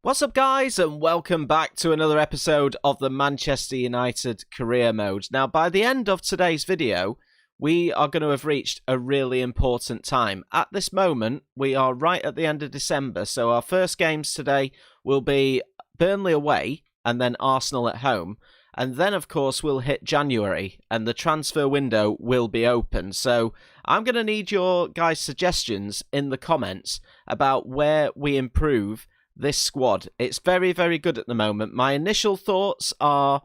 What's up, guys, and welcome back to another episode of the Manchester United Career Mode. Now, by the end of today's video, we are going to have reached a really important time. At this moment, we are right at the end of December, so our first games today will be Burnley away and then Arsenal at home. And then, of course, we'll hit January and the transfer window will be open. So I'm going to need your guys' suggestions in the comments about where we improve this squad. It's very, very good at the moment. My initial thoughts are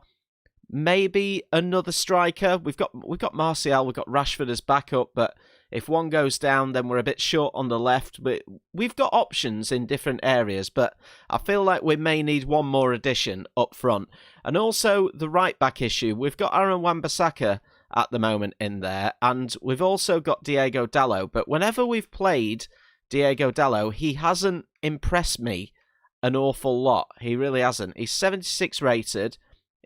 maybe another striker. We've got Martial, we've got Rashford as backup, but if one goes down, then we're a bit short on the left. But we've got options in different areas, but I feel like we may need one more addition up front. And also the right-back issue. We've got Aaron Wan-Bissaka at the moment in there, and we've also got Diogo Dalot. But whenever we've played Diogo Dalot, he hasn't impressed me an awful lot. He really hasn't. He's 76 rated.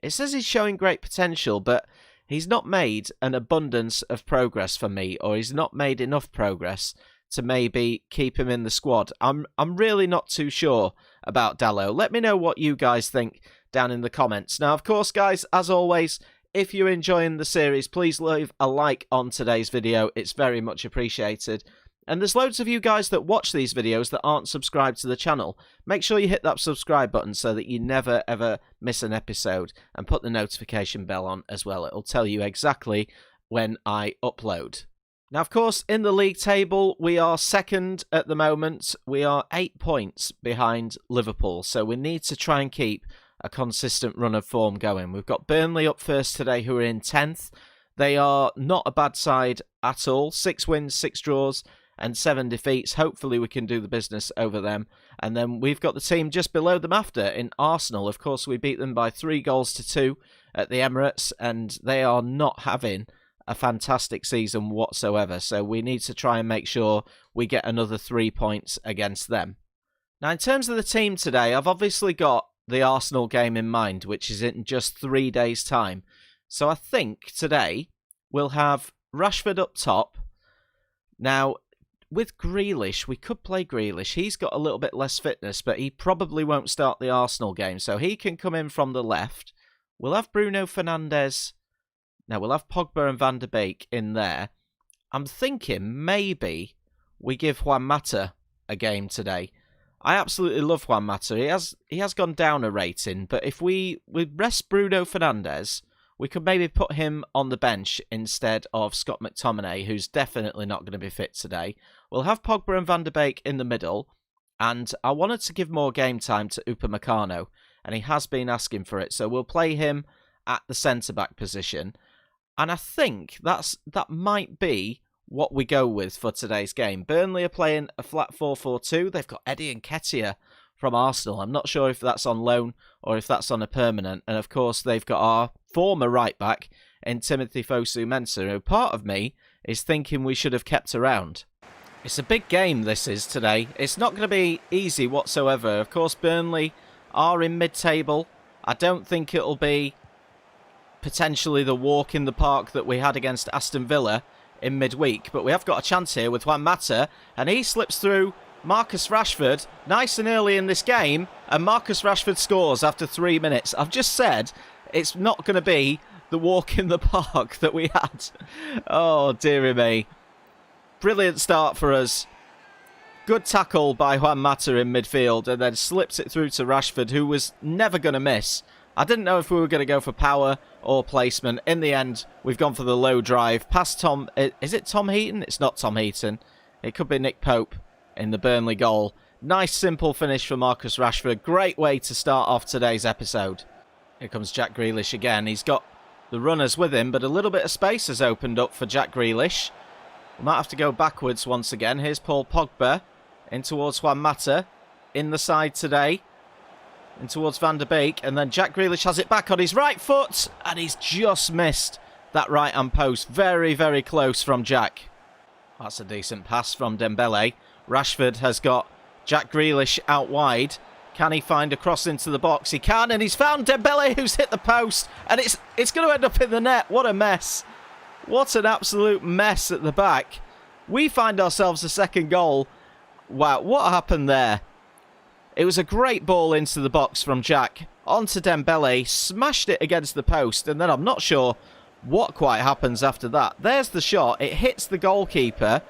It says he's showing great potential, but he's not made an abundance of progress for me, or he's not made enough progress to maybe keep him in the squad. I'm really not too sure about Dalot. Let me know what you guys think down in the comments. Now, of course, guys, as always, if you're enjoying the series, please leave a like on today's video. It's very much appreciated. And there's loads of you guys that watch these videos that aren't subscribed to the channel. Make sure you hit that subscribe button so that you never ever miss an episode, and put the notification bell on as well. It'll tell you exactly when I upload. Now, of course, in the league table, we are second at the moment. We are 8 points behind Liverpool, so we need to try and keep a consistent run of form going. We've got Burnley up first today, who are in 10th. They are not a bad side at all. 6 wins, 6 draws, and 7 defeats. Hopefully we can do the business over them. And then we've got the team just below them after in Arsenal. Of course, we beat them by 3-2 at the Emirates, and they are not having a fantastic season whatsoever. So we need to try and make sure we get another 3 points against them. Now, in terms of the team today, I've obviously got the Arsenal game in mind, which is in just 3 days' time. So I think today we'll have Rashford up top. Now, with Grealish, we could play Grealish. He's got a little bit less fitness, but he probably won't start the Arsenal game, so he can come in from the left. We'll have Bruno Fernandes. Now, we'll have Pogba and Van de Beek in there. I'm thinking maybe we give Juan Mata a game today. I absolutely love Juan Mata. He has gone down a rating, but if we rest Bruno Fernandes, we could maybe put him on the bench instead of Scott McTominay, who's definitely not going to be fit today. We'll have Pogba and Van de Beek in the middle, and I wanted to give more game time to Upamecano, and he has been asking for it, so we'll play him at the centre-back position. And I think that might be what we go with for today's game. Burnley are playing a flat 4-4-2. They've got Eddie Nketiah from Arsenal. I'm not sure if that's on loan or if that's on a permanent. And of course, they've got our former right-back in Timothy Fosu-Mensah, who part of me is thinking we should have kept around. It's a big game, this is, today. It's not going to be easy whatsoever. Of course, Burnley are in mid-table. I don't think it'll be potentially the walk in the park that we had against Aston Villa in midweek. But we have got a chance here with Juan Mata, and he slips through Marcus Rashford nice and early in this game, and Marcus Rashford scores after 3 minutes. I've just said it's not going to be the walk in the park that we had. Oh, dearie me. Brilliant start for us. Good tackle by Juan Mata in midfield, and then slips it through to Rashford, who was never going to miss. I didn't know if we were going to go for power or placement. In the end, we've gone for the low drive. Past Tom... Is it Tom Heaton? It's not Tom Heaton. It could be Nick Pope in the Burnley goal. Nice, simple finish for Marcus Rashford. Great way to start off today's episode. Here comes Jack Grealish again. He's got the runners with him, but a little bit of space has opened up for Jack Grealish. We might have to go backwards once again. Here's Paul Pogba in towards Juan Mata. In the side today. In towards Van de Beek. And then Jack Grealish has it back on his right foot. And he's just missed that right-hand post. Very, very close from Jack. That's a decent pass from Dembele. Rashford has got Jack Grealish out wide. Can he find a cross into the box? He can, and he's found Dembele, who's hit the post. And it's going to end up in the net. What a mess. What an absolute mess at the back. We find ourselves a second goal. Wow, what happened there? It was a great ball into the box from Jack. Onto Dembele, smashed it against the post, and then I'm not sure what quite happens after that. There's the shot. It hits the goalkeeper.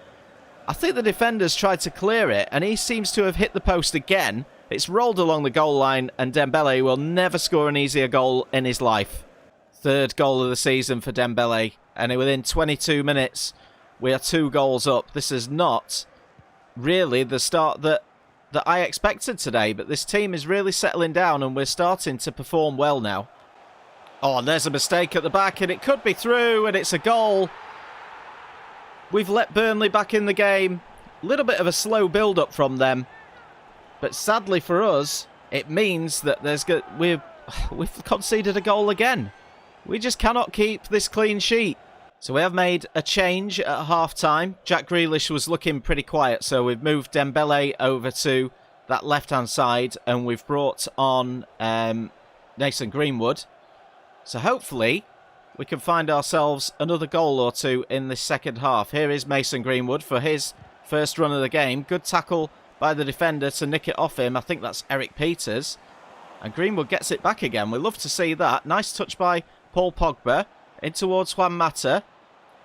I think the defenders tried to clear it, and he seems to have hit the post again. It's rolled along the goal line, and Dembele will never score an easier goal in his life. Third goal of the season for Dembele, and within 22 minutes, we are 2 goals up. This is not really the start that I expected today, but this team is really settling down, and we're starting to perform well now. Oh, and there's a mistake at the back, and it could be through, and it's a goal. We've let Burnley back in the game. A little bit of a slow build-up from them. But sadly for us, it means that we've conceded a goal again. We just cannot keep this clean sheet. So we have made a change at half-time. Jack Grealish was looking pretty quiet, so we've moved Dembele over to that left-hand side, and we've brought on Mason Greenwood. So hopefully we can find ourselves another goal or two in this second half. Here is Mason Greenwood for his first run of the game. Good tackle by the defender to nick it off him. I think that's Eric Peters. And Greenwood gets it back again. We love to see that. Nice touch by Paul Pogba. In towards Juan Mata.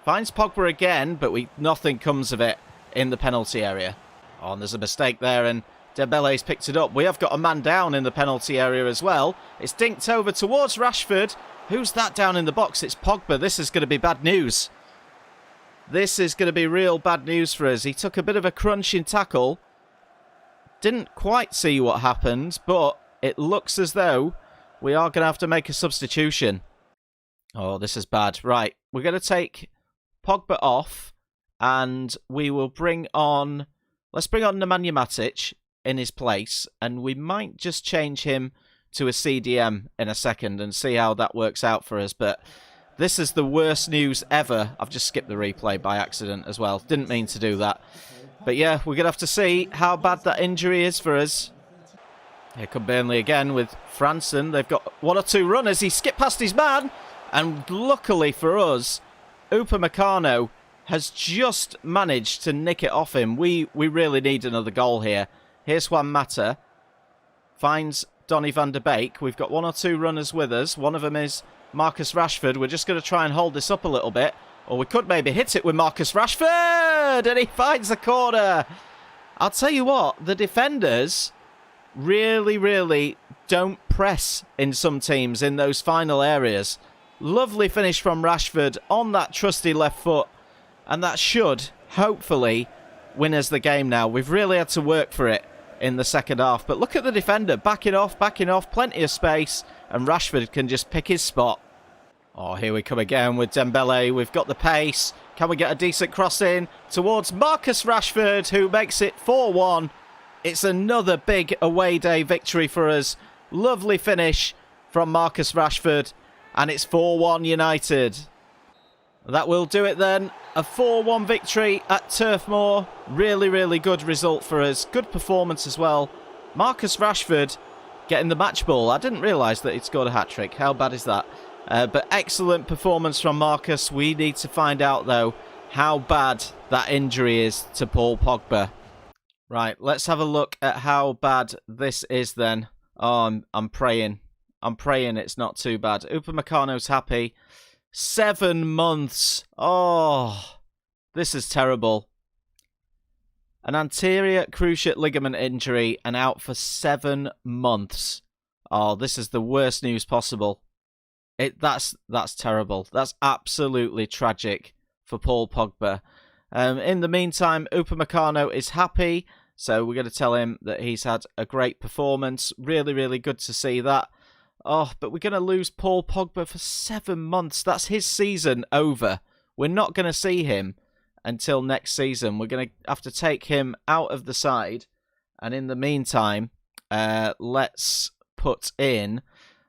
Finds Pogba again, but nothing comes of it in the penalty area. Oh, and there's a mistake there, and Dembele's picked it up. We have got a man down in the penalty area as well. It's dinked over towards Rashford. Who's that down in the box? It's Pogba. This is going to be bad news. This is going to be real bad news for us. He took a bit of a crunching tackle. Didn't quite see what happened, but it looks as though we are going to have to make a substitution. Oh, this is bad. Right, we're going to take Pogba off, and we will bring on... Let's bring on Nemanja Matic in his place, and we might just change him to a CDM in a second and see how that works out for us. But this is the worst news ever. I've just skipped the replay by accident as well. Didn't mean to do that. But yeah, we're going to have to see how bad that injury is for us. Here come Burnley again with Franson. They've got 1 or 2 runners. He skipped past his man. And luckily for us, Upamecano has just managed to nick it off him. We really need another goal here. Here's Juan Mata. Finds Donny van der Beek. We've got 1 or 2 runners with us. One of them is Marcus Rashford. We're just going to try and hold this up a little bit. Or we could maybe hit it with Marcus Rashford. And he finds the corner. I'll tell you what, the defenders really don't press in some teams in those final areas. Lovely finish from Rashford on that trusty left foot. And that should, hopefully, win us the game now. We've really had to work for it in the second half. But look at the defender, backing off, plenty of space. And Rashford can just pick his spot. Oh, here we come again with Dembele. We've got the pace. Can we get a decent cross in towards Marcus Rashford, who makes it 4-1. It's another big away day victory for us. Lovely finish from Marcus Rashford. And it's 4-1 United. That will do it then. A 4-1 victory at Turf Moor. Really good result for us. Good performance as well. Marcus Rashford getting the match ball. I didn't realise that he'd scored a hat-trick. How bad is that? But excellent performance from Marcus. We need to find out, though, how bad that injury is to Paul Pogba. Right, let's have a look at how bad this is then. Oh, I'm praying. I'm praying it's not too bad. Upamecano's happy. 7 months. Oh, this is terrible. An anterior cruciate ligament injury and out for 7 months. Oh, this is the worst news possible. That's terrible. That's absolutely tragic for Paul Pogba. In the meantime, Upamecano is happy. So we're going to tell him that he's had a great performance. Really good to see that. Oh, but we're going to lose Paul Pogba for 7 months. That's his season over. We're not going to see him until next season. We're going to have to take him out of the side. And in the meantime, let's put in...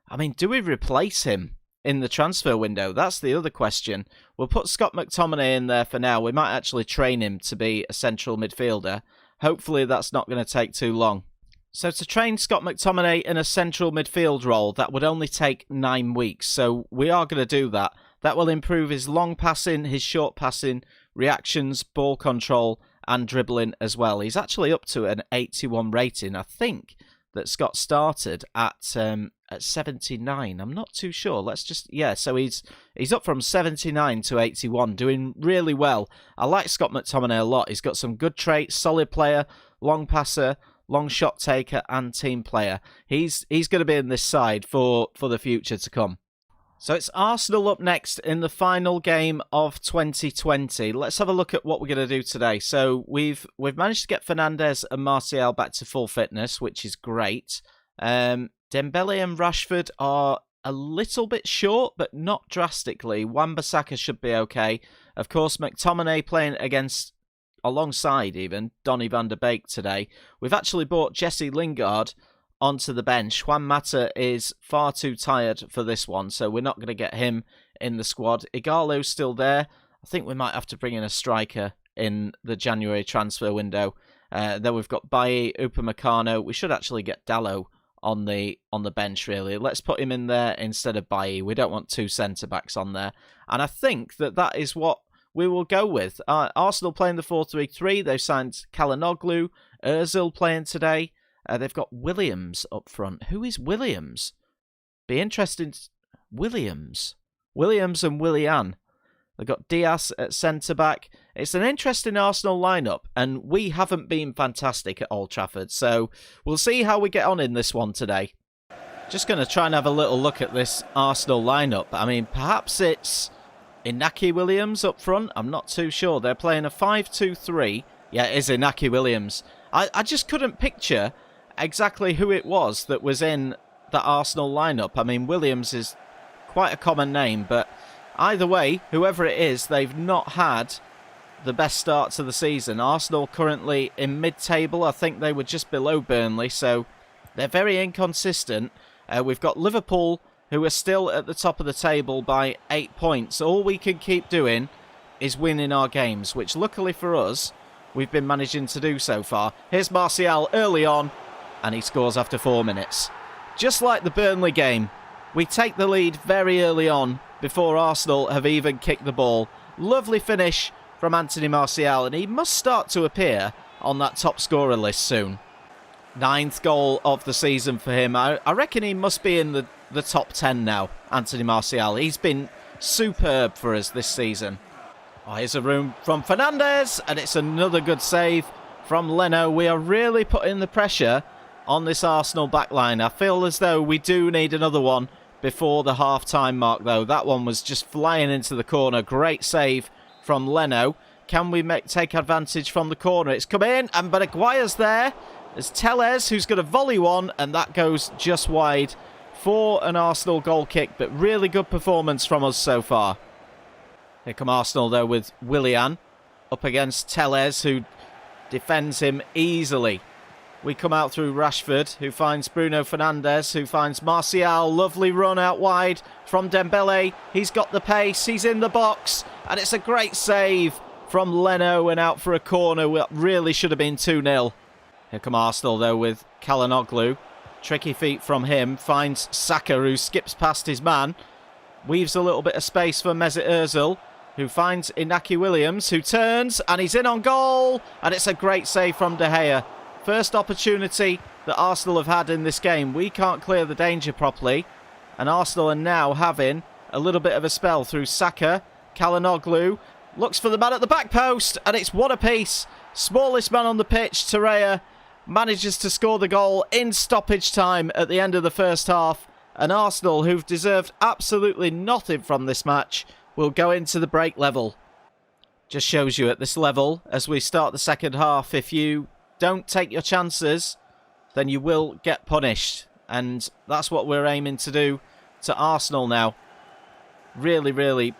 I mean, do we replace him in the transfer window? That's the other question. We'll put Scott McTominay in there for now. We might actually train him to be a central midfielder. Hopefully that's not going to take too long. So to train Scott McTominay in a central midfield role, that would only take 9 weeks. So we are going to do that. That will improve his long passing, his short passing, reactions, ball control and dribbling as well. He's actually up to an 81 rating. I think that's got started at 79. I'm not too sure. Let's just, yeah, so he's up from 79 to 81, doing really well. I like Scott McTominay a lot. He's got some good traits, solid player, long passer, long shot taker, and team player. He's going to be in this side for the future to come. So it's Arsenal up next in the final game of 2020. Let's have a look at what we're going to do today. So we've managed to get Fernandes and Martial back to full fitness, which is great. Dembele and Rashford are a little bit short, but not drastically. Wan-Bissaka should be okay. Of course, McTominay playing alongside even Donny van de Beek today. We've actually brought Jesse Lingard onto the bench. Juan Mata is far too tired for this one, so we're not going to get him in the squad. Igalo's still there. I think we might have to bring in a striker in the January transfer window. Then we've got Bailly, Upamecano. We should actually get Dalot on the bench, really. Let's put him in there instead of Bailly. We don't want two centre-backs on there. And I think that is what we will go with. Arsenal playing the 4-3-3. They've signed Çalhanoğlu. Ozil playing today. They've got Williams up front. Who is Williams? Be interesting. Williams and Willian. They've got Diaz at centre-back. It's an interesting Arsenal lineup, and we haven't been fantastic at Old Trafford, so we'll see how we get on in this one today. Just going to try and have a little look at this Arsenal lineup. I mean, perhaps it's Inaki Williams up front. I'm not too sure. They're playing a 5-2-3. Yeah, it is Inaki Williams. I just couldn't picture exactly who it was that was in the Arsenal lineup. I mean, Williams is quite a common name, but either way, whoever it is, they've not had the best start to the season. Arsenal currently in mid-table. I think they were just below Burnley, so they're very inconsistent. We've got Liverpool, who are still at the top of the table by 8 points. All we can keep doing is winning our games, which luckily for us, we've been managing to do so far. Here's Martial early on, and he scores after 4 minutes. Just like the Burnley game, we take the lead very early on before Arsenal have even kicked the ball. Lovely finish from Anthony Martial, and he must start to appear on that top scorer list soon. 9th goal of the season for him. I reckon he must be in the top 10 now, Anthony Martial. He's been superb for us this season. Oh, here's a room from Fernandes, and it's another good save from Leno. We are really putting the pressure on this Arsenal backline. I feel as though we do need another one before the half-time mark, though. That one was just flying into the corner. Great save from Leno. Can we take advantage from the corner? It's come in, and Maguire's there. There's Telles, who's going to volley one, and that goes just wide for an Arsenal goal kick, but really good performance from us so far. Here come Arsenal, though, with Willian up against Telles, who defends him easily. We come out through Rashford, who finds Bruno Fernandes, who finds Martial. Lovely run out wide from Dembele. He's got the pace. He's in the box. And it's a great save from Leno and out for a corner. That really should have been 2-0. Here come Arsenal, though, with Çalhanoğlu. Tricky feet from him. Finds Saka, who skips past his man. Weaves a little bit of space for Mesut Ozil, who finds Inaki Williams, who turns, and he's in on goal. And it's a great save from De Gea. First opportunity that Arsenal have had in this game. We can't clear the danger properly. And Arsenal are now having a little bit of a spell through Saka. Çalhanoğlu looks for the man at the back post, and it's one apiece. Smallest man on the pitch, Torreira, manages to score the goal in stoppage time at the end of the first half. And Arsenal, who've deserved absolutely nothing from this match, will go into the break level. Just shows you at this level, as we start the second half, if you don't take your chances, then you will get punished. And that's what we're aiming to do to Arsenal now. Really, really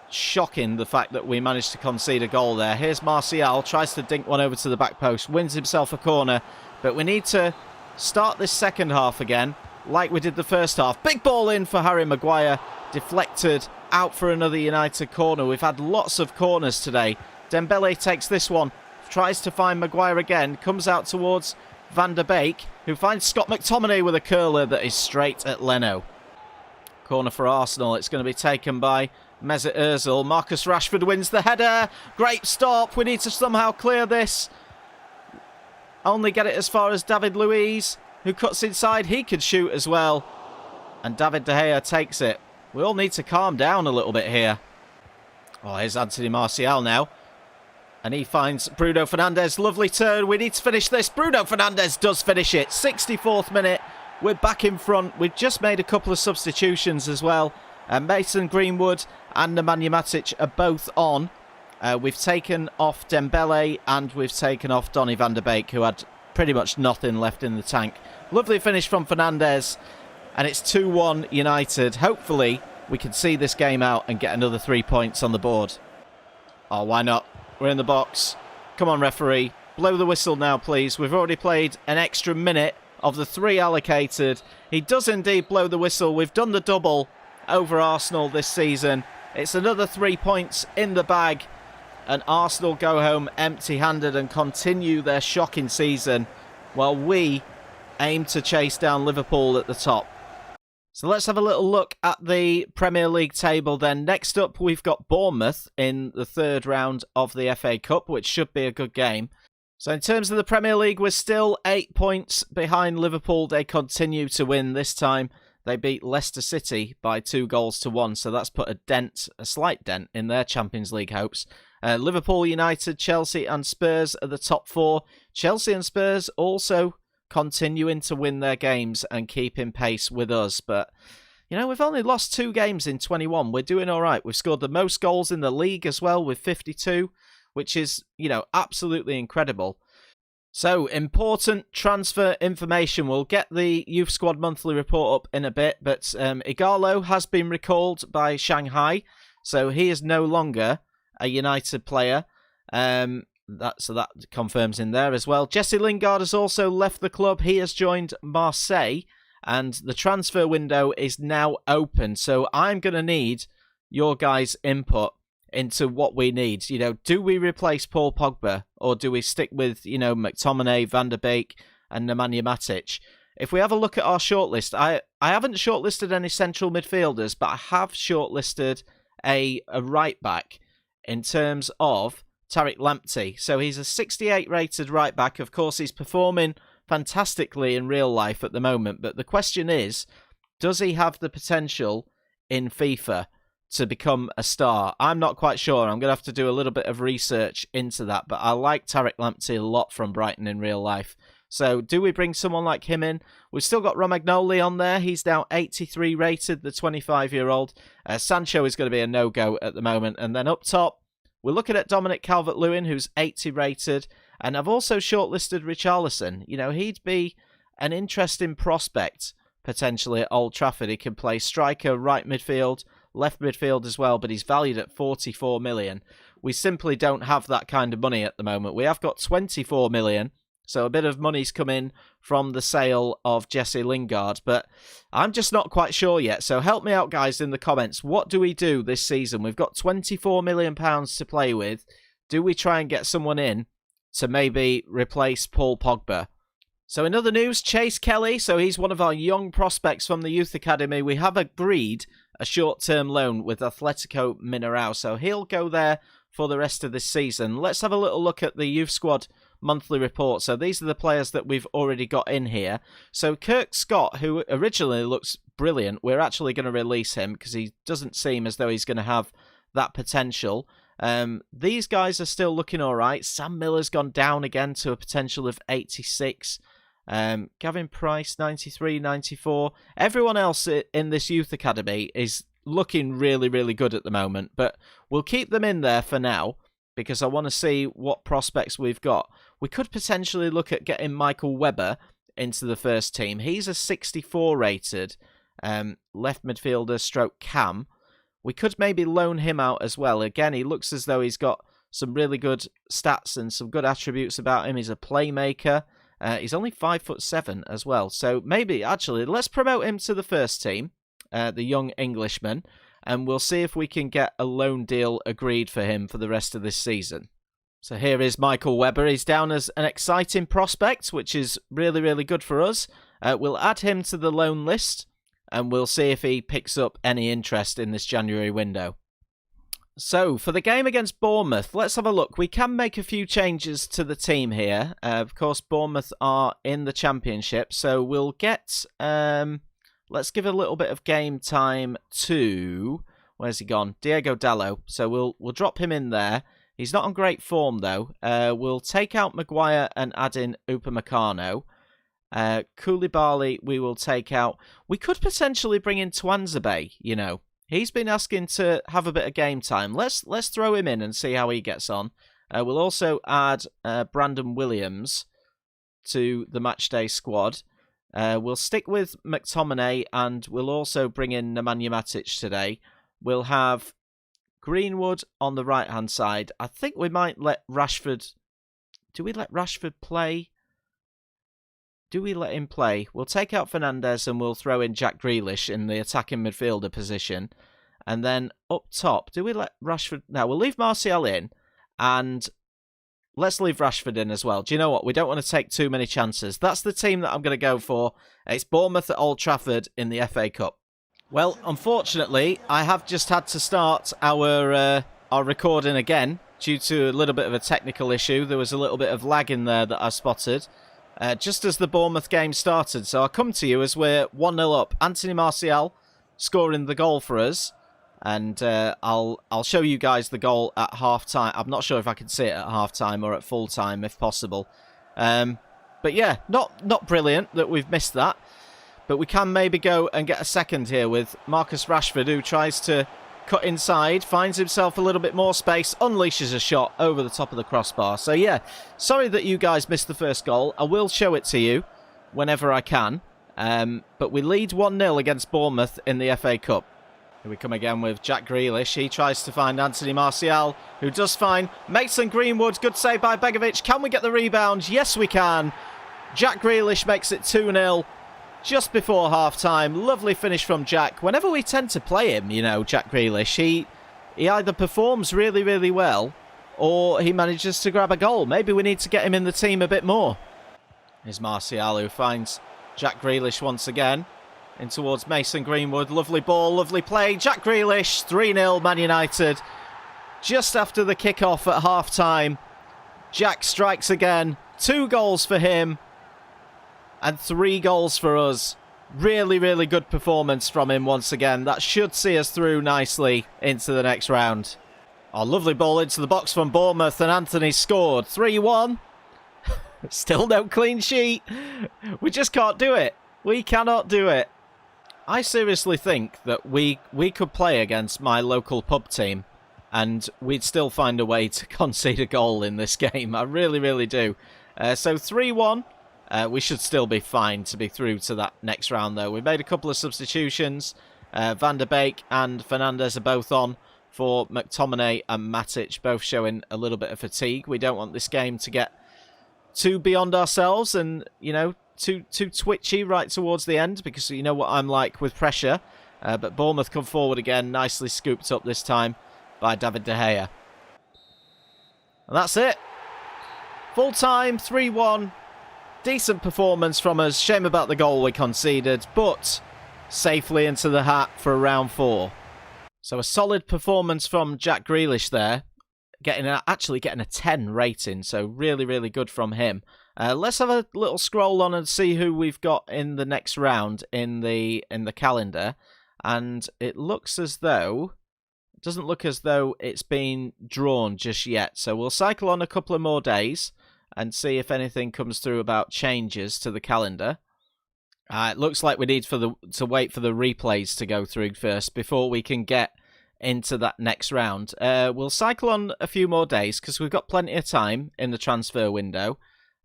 shocking the fact that we managed to concede a goal there. Here's Martial, tries to dink one over to the back post, wins himself a corner. But we need to start this second half again, like we did the first half. Big ball in for Harry Maguire, deflected out for another United corner. We've had lots of corners today. Dembele takes this one, tries to find Maguire again, comes out towards Van der Beek, who finds Scott McTominay with a curler that is straight at Leno. Corner for Arsenal. It's going to be taken by Mesut Ozil. Marcus Rashford wins the header. Great stop. We need to somehow clear this. Only get it as far as David Luiz, who cuts inside. He could shoot as well. And David De Gea takes it. We all need to calm down a little bit here. Oh, here's Anthony Martial now. And he finds Bruno Fernandes. Lovely turn. We need to finish this. Bruno Fernandes does finish it. 64th minute. We're back in front. We've just made a couple of substitutions as well. Mason Greenwood and Nemanja Matic are both on. We've taken off Dembele and we've taken off Donny van der Beek, who had pretty much nothing left in the tank. Lovely finish from Fernandes. And it's 2-1 United. Hopefully, we can see this game out and get another 3 points on the board. Oh, why not? We're in the box. Come on, referee. Blow the whistle now, please. We've already played an extra minute of the 3 allocated. He does indeed blow the whistle. We've done the double over Arsenal this season. It's another 3 points in the bag. And Arsenal go home empty-handed and continue their shocking season, while we aim to chase down Liverpool at the top. So let's have a little look at the Premier League table then. Next up, we've got Bournemouth in the 3rd round of the FA Cup, which should be a good game. So in terms of the Premier League, we're still 8 points behind Liverpool. They continue to win this time. They beat Leicester City by 2-1, so that's put a slight dent in their Champions League hopes. Liverpool, United, Chelsea and Spurs are the top 4. Chelsea and Spurs also continuing to win their games and keeping pace with us. But, you know, we've only lost 2 games in 21. We're doing all right. We've scored the most goals in the league as well with 52, which is, you know, absolutely incredible. So, important transfer information. We'll get the Youth Squad monthly report up in a bit, but Igalo has been recalled by Shanghai, so he is no longer a United player. So that confirms in there as well. Jesse Lingard has also left the club. He has joined Marseille, and the transfer window is now open. So I'm going to need your guys' input into what we need. You know, do we replace Paul Pogba, or do we stick with, you know, McTominay, Van der Beek, and Nemanja Matic? If we have a look at our shortlist, I haven't shortlisted any central midfielders, but I have shortlisted a right back in terms of Tariq Lamptey. So he's a 68 rated right back. Of course, he's performing fantastically in real life at the moment. But the question is, does he have the potential in FIFA to become a star? I'm not quite sure. I'm going to have to do a little bit of research into that. But I like Tariq Lamptey a lot from Brighton in real life. So do we bring someone like him in? We've still got Romagnoli on there. He's now 83 rated, the 25-year-old. Sancho is going to be a no-go at the moment. And then up top, we're looking at Dominic Calvert-Lewin, who's 80 rated. And I've also shortlisted Richarlison. You know, he'd be an interesting prospect, potentially, at Old Trafford. He can play striker, right midfield, left midfield as well, but he's valued at 44 million. We simply don't have that kind of money at the moment. We have got 24 million. So a bit of money's come in from the sale of Jesse Lingard, but I'm just not quite sure yet. So help me out, guys, in the comments. What do we do this season? We've got £24 million to play with. Do we try and get someone in to maybe replace Paul Pogba? So in other news, Chase Kelly, so he's one of our young prospects from the Youth Academy. We have agreed a short-term loan with Atletico Mineirão, so he'll go there for the rest of this season. Let's have a little look at the Youth Squad monthly report. So these are the players that we've already got in here. So Kirk Scott, who originally looks brilliant, we're actually going to release him because he doesn't seem as though he's going to have that potential. These guys are still looking all right. Sam Miller's gone down again to a potential of 86. Gavin Price, 93, 94. Everyone else in this youth academy is looking really, really good at the moment, but we'll keep them in there for now because I want to see what prospects we've got. We could potentially look at getting Michael Webber into the first team. He's a 64 rated left midfielder stroke cam. We could maybe loan him out as well. Again, he looks as though he's got some really good stats and some good attributes about him. He's a playmaker. He's only 5'7" as well. So maybe, actually, let's promote him to the first team, the young Englishman, and we'll see if we can get a loan deal agreed for him for the rest of this season. So here is Michael Webber. He's down as an exciting prospect, which is really, really good for us. We'll add him to the loan list, and we'll see if he picks up any interest in this January window. So, for the game against Bournemouth, let's have a look. We can make a few changes to the team here. Of course, Bournemouth are in the Championship, so we'll get... let's give a little bit of game time to... Where's he gone? Diego Dallo. So we'll drop him in there. He's not on great form, though. We'll take out Maguire and add in Upamecano. Koulibaly we will take out. We could potentially bring in Twanzebe, you know. He's been asking to have a bit of game time. Let's throw him in and see how he gets on. We'll also add Brandon Williams to the matchday squad. We'll stick with McTominay and we'll also bring in Nemanja Matic today. We'll have Greenwood on the right-hand side. I think we might let Rashford... Do we let Rashford play? Do we let him play? We'll take out Fernandes and we'll throw in Jack Grealish in the attacking midfielder position. And then up top, do we let Rashford... No, we'll leave Martial in and let's leave Rashford in as well. Do you know what? We don't want to take too many chances. That's the team that I'm going to go for. It's Bournemouth at Old Trafford in the FA Cup. Well, unfortunately, I have just had to start our recording again due to a little bit of a technical issue. There was a little bit of lag in there that I spotted. Just as the Bournemouth game started. So I'll come to you as we're 1-0 up. Anthony Martial scoring the goal for us. And I'll show you guys the goal at half-time. I'm not sure if I can see it at half-time or at full-time, if possible. But yeah, not brilliant that we've missed that. But we can maybe go and get a second here with Marcus Rashford, who tries to cut inside, finds himself a little bit more space, unleashes a shot over the top of the crossbar. So yeah, sorry that you guys missed the first goal. I will show it to you whenever I can. But we lead 1-0 against Bournemouth in the FA Cup. Here we come again with Jack Grealish. He tries to find Anthony Martial, who does find Mason Greenwood. Good save by Begovic. Can we get the rebound? Yes, we can. Jack Grealish makes it 2-0. Just before half-time. Lovely finish from Jack. Whenever we tend to play him, you know, Jack Grealish, he either performs really, really well or he manages to grab a goal. Maybe we need to get him in the team a bit more. Here's Martial, who finds Jack Grealish once again. In towards Mason Greenwood. Lovely ball, lovely play. Jack Grealish, 3-0 Man United. Just after the kick-off at half-time, Jack strikes again. 2 goals for him. And 3 goals for us. Really, really good performance from him once again. That should see us through nicely into the next round. Oh, lovely ball into the box from Bournemouth and Anthony scored. 3-1. Still no clean sheet. We just can't do it. We cannot do it. I seriously think that we could play against my local pub team and we'd still find a way to concede a goal in this game. I really, really do. So 3-1. We should still be fine to be through to that next round, though. We made a couple of substitutions. Van der Beek and Fernandes are both on for McTominay and Matic, both showing a little bit of fatigue. We don't want this game to get too beyond ourselves and, you know, too twitchy right towards the end, because you know what I'm like with pressure. But Bournemouth come forward again, nicely scooped up this time by David De Gea. And that's it. Full time, 3-1. Decent performance from us. Shame about the goal we conceded, but safely into the hat for round 4. So a solid performance from Jack Grealish there. Actually getting a 10 rating, so really, really good from him. Let's have a little scroll on and see who we've got in the next round in the calendar. And it looks as though... It doesn't look as though it's been drawn just yet. So we'll cycle on a couple of more days and see if anything comes through about changes to the calendar. It looks like we need to wait for the replays to go through first before we can get into that next round. We'll cycle on a few more days because we've got plenty of time in the transfer window.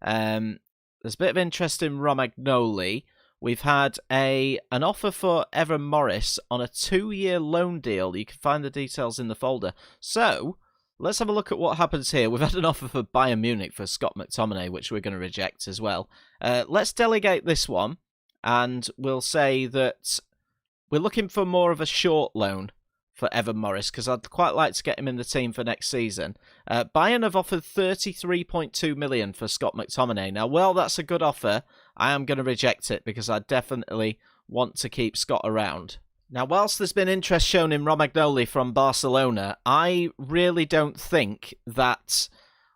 There's a bit of interest in Romagnoli. We've had an offer for Evan Morris on a 2-year loan deal. You can find the details in the folder. So let's have a look at what happens here. We've had an offer for Bayern Munich for Scott McTominay, which we're going to reject as well. Let's delegate this one, and we'll say that we're looking for more of a short loan for Evan Morris, because I'd quite like to get him in the team for next season. Bayern have offered 33.2 million for Scott McTominay. Now, well, that's a good offer. I am going to reject it because I definitely want to keep Scott around. Now, whilst there's been interest shown in Romagnoli from Barcelona, I really don't think that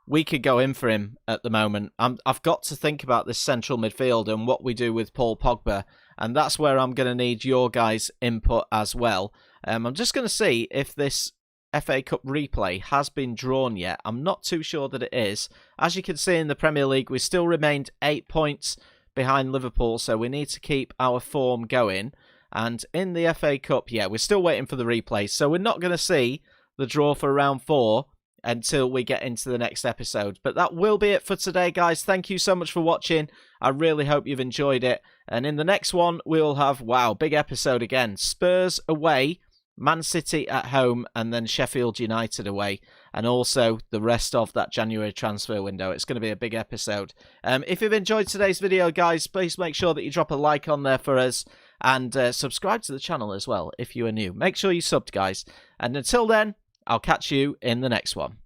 we could go in for him at the moment. I've got to think about this central midfield and what we do with Paul Pogba, and that's where I'm going to need your guys' input as well. I'm just going to see if this FA Cup replay has been drawn yet. I'm not too sure that it is. As you can see in the Premier League, we still remained 8 points behind Liverpool, so we need to keep our form going. And in the FA Cup, yeah, we're still waiting for the replay, so we're not going to see the draw for round 4 until we get into the next episode. But that will be it for today, guys. Thank you so much for watching. I really hope you've enjoyed it. And in the next one, we'll have, wow, big episode again. Spurs away, Man City at home, and then Sheffield United away. And also the rest of that January transfer window. It's going to be a big episode. If you've enjoyed today's video, guys, please make sure that you drop a like on there for us. And subscribe to the channel as well if you are new. Make sure you subbed, guys. And until then, I'll catch you in the next one.